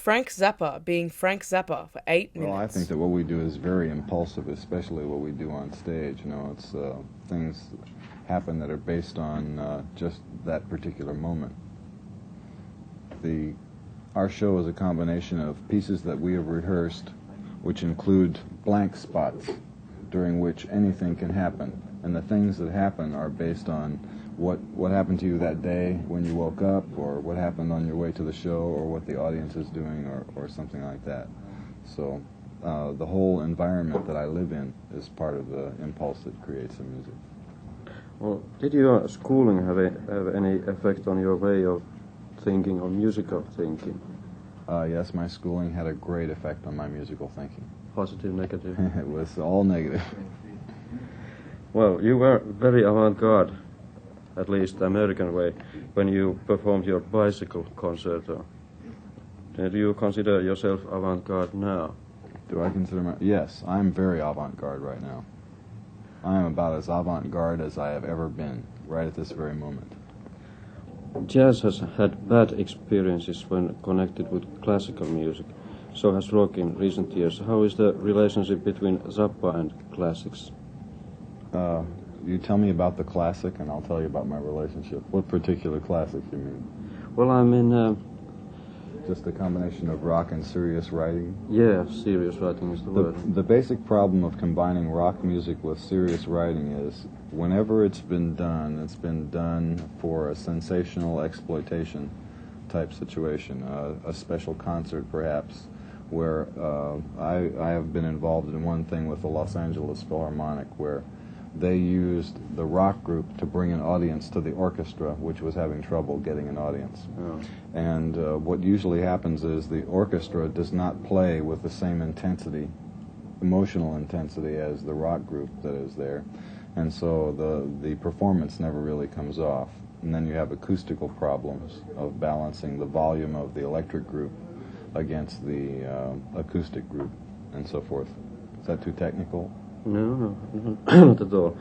Frank Zappa being Frank Zappa for 8 minutes? Well, I think that what we do is very impulsive, especially what we do on stage. You know, it's things happen that are based on just that particular moment. Our show is a combination of pieces that we have rehearsed, which include blank spots during which anything can happen. And the things that happen are based on what happened to you that day when you woke up, or what happened on your way to the show, or what the audience is doing, or something like that. So the whole environment that I live in is part of the impulse that creates the music. Well, did your schooling have any effect on your way of thinking or musical thinking? Yes, my schooling had a great effect on my musical thinking. Positive, negative? It was all negative. Well, you were very avant-garde, at least the American way, when you performed your bicycle concerto. Do you consider yourself avant-garde now? Do I consider Yes, I'm very avant-garde right now. I am about as avant-garde as I have ever been, right at this very moment. Jazz has had bad experiences when connected with classical music. So has rock in recent years. How is the relationship between Zappa and classics? You tell me about the classic, and I'll tell you about my relationship. What particular classic you mean? Well, I mean... just a combination of rock and serious writing? Yeah, serious writing is the word. The basic problem of combining rock music with serious writing is whenever it's been done for a sensational exploitation type situation, a special concert perhaps, where I have been involved in one thing with the Los Angeles Philharmonic where they used the rock group to bring an audience to the orchestra, which was having trouble getting an audience. Oh. And what usually happens is the orchestra does not play with the same intensity, emotional intensity, as the rock group that is there. And so the performance never really comes off. And then you have acoustical problems of balancing the volume of the electric group against the acoustic group, and so forth. Is that too technical? No, not at all.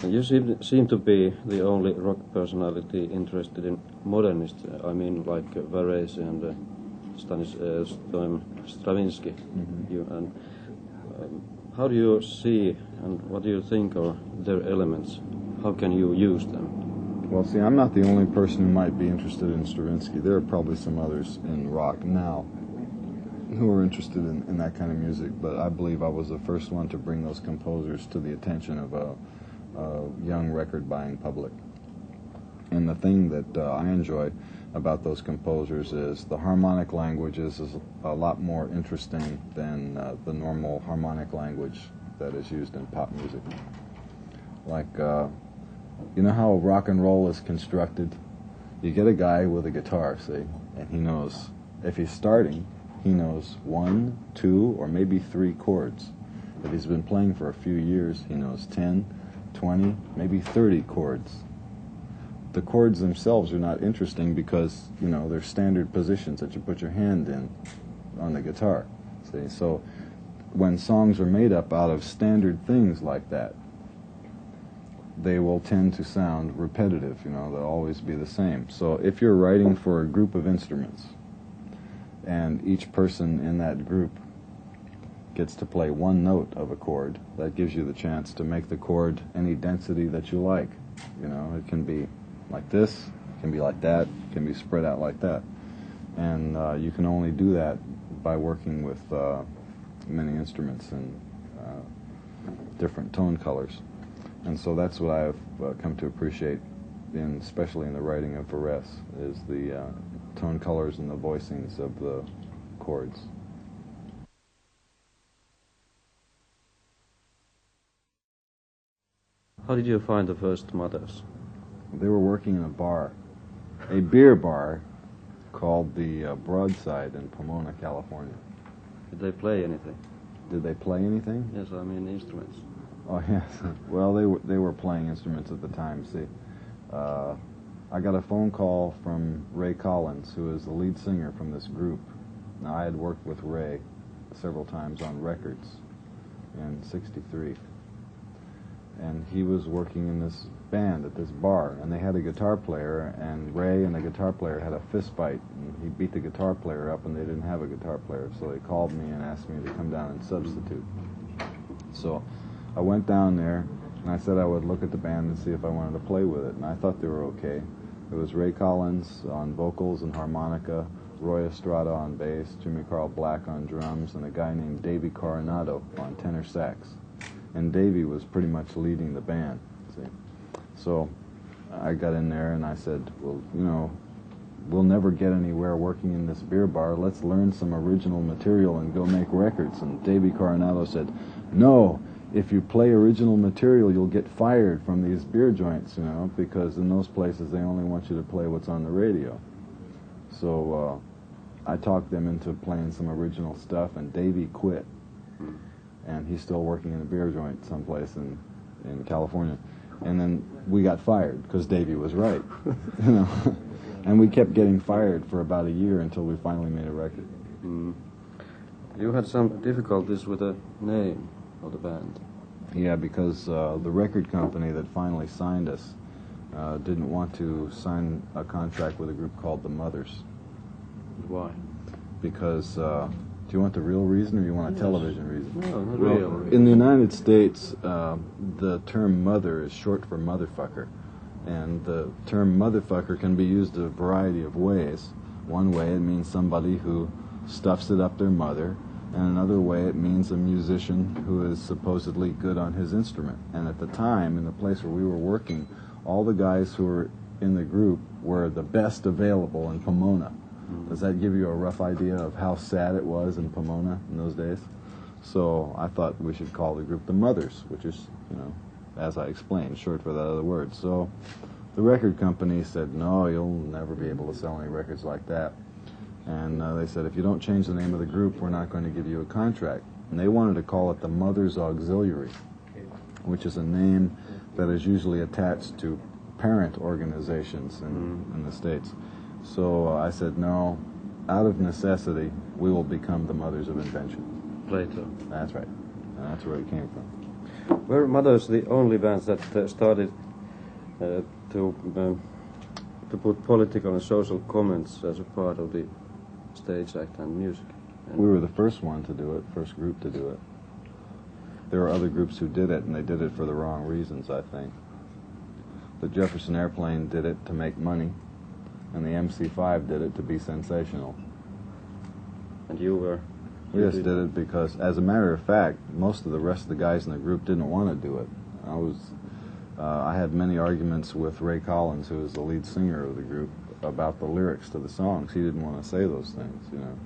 You seem to be the only rock personality interested in modernist. I mean, like Varese and Stravinsky. Mm-hmm. How do you see and what do you think are their elements? How can you use them? Well, see, I'm not the only person who might be interested in Stravinsky. There are probably some others in rock now who are interested in that kind of music, but I believe I was the first one to bring those composers to the attention of a young record-buying public. And the thing that I enjoy about those composers is the harmonic language is a lot more interesting than the normal harmonic language that is used in pop music. Like, you know how rock and roll is constructed? You get a guy with a guitar, see, and he knows, if he's starting, he knows 1, 2, or maybe 3 chords. If he's been playing for a few years, he knows 10, 20, maybe 30 chords. The chords themselves are not interesting because, you know, they're standard positions that you put your hand in on the guitar. See, so when songs are made up out of standard things like that, they will tend to sound repetitive, you know, they'll always be the same. So if you're writing for a group of instruments, and each person in that group gets to play one note of a chord, that gives you the chance to make the chord any density that you like. You know, it can be like this, it can be like that, it can be spread out like that. And you can only do that by working with many instruments and different tone colors. And so that's what I've come to appreciate, especially in the writing of Varese, is the tone colors and the voicings of the chords. How did you find the first Mothers? They were working in a beer bar called the Broadside in Pomona, California. Did they play anything? Did they play anything? Yes, I mean instruments. Oh yes. Well, they were playing instruments at the time. See, I got a phone call from Ray Collins, who is the lead singer from this group. Now, I had worked with Ray several times on records in '63. and he was working in this band at this bar, and they had a guitar player, and Ray and the guitar player had a fist fight, and he beat the guitar player up, and they didn't have a guitar player, so they called me and asked me to come down and substitute. So I went down there, and I said I would look at the band and see if I wanted to play with it, and I thought they were okay. It was Ray Collins on vocals and harmonica, Roy Estrada on bass, Jimmy Carl Black on drums, and a guy named Davey Coronado on tenor sax. And Davey was pretty much leading the band, see. So I got in there and I said, well, you know, we'll never get anywhere working in this beer bar. Let's learn some original material and go make records. And Davey Coronado said, no, if you play original material, you'll get fired from these beer joints, you know, because in those places they only want you to play what's on the radio. So I talked them into playing some original stuff, and Davey quit. And he's still working in a beer joint someplace in California. And then we got fired because Davey was right, you know. And we kept getting fired for about a year until we finally made a record. Mm. You had some difficulties with the name of the band. Yeah, because the record company that finally signed us didn't want to sign a contract with a group called the Mothers. Why? Because, do you want the real reason or you want a television reason? No, not Well, real reason. in the United States, the term mother is short for motherfucker. And the term motherfucker can be used a variety of ways. One way it means somebody who stuffs it up their mother, and another way it means a musician who is supposedly good on his instrument. And at the time, in the place where we were working, all the guys who were in the group were the best available in Pomona. Does that give you a rough idea of how sad it was in Pomona in those days? So I thought we should call the group the Mothers, which is, you know, as I explained, short for that other word. So the record company said, no, you'll never be able to sell any records like that. And they said, if you don't change the name of the group, we're not going to give you a contract. And they wanted to call it the Mothers Auxiliary, which is a name that is usually attached to parent organizations in the States. So I said, no, out of necessity, we will become the Mothers of Invention. Plato. That's right. And that's where it came from. Were Mothers the only bands that started to put political and social comments as a part of the stage act and music? And We were the first one to do it, first group to do it. There were other groups who did it, and they did it for the wrong reasons, I think. The Jefferson Airplane did it to make money, and the MC5 did it to be sensational. And you were... We just did it because, as a matter of fact, most of the rest of the guys in the group didn't want to do it. I had many arguments with Ray Collins, who is the lead singer of the group, about the lyrics to the songs. He didn't want to say those things, you know.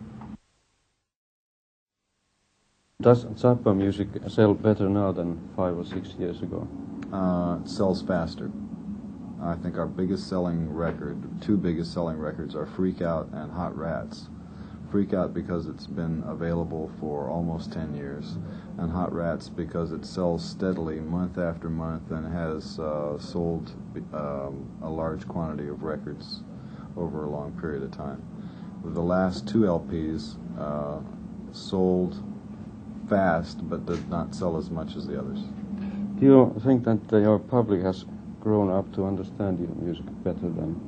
Does Zappa music sell better now than 5 or 6 years ago? It sells faster. I think our biggest selling record, two biggest selling records, are Freak Out and Hot Rats. Freak Out because it's been available for almost 10 years, and Hot Rats because it sells steadily month after month and has sold a large quantity of records over a long period of time. The last two LPs sold fast but did not sell as much as the others. Do you think that your public has grown up to understand your music better than...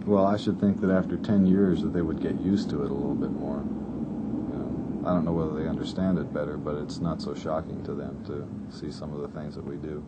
Well, I should think that after 10 years that they would get used to it a little bit more. You know, I don't know whether they understand it better, but it's not so shocking to them to see some of the things that we do.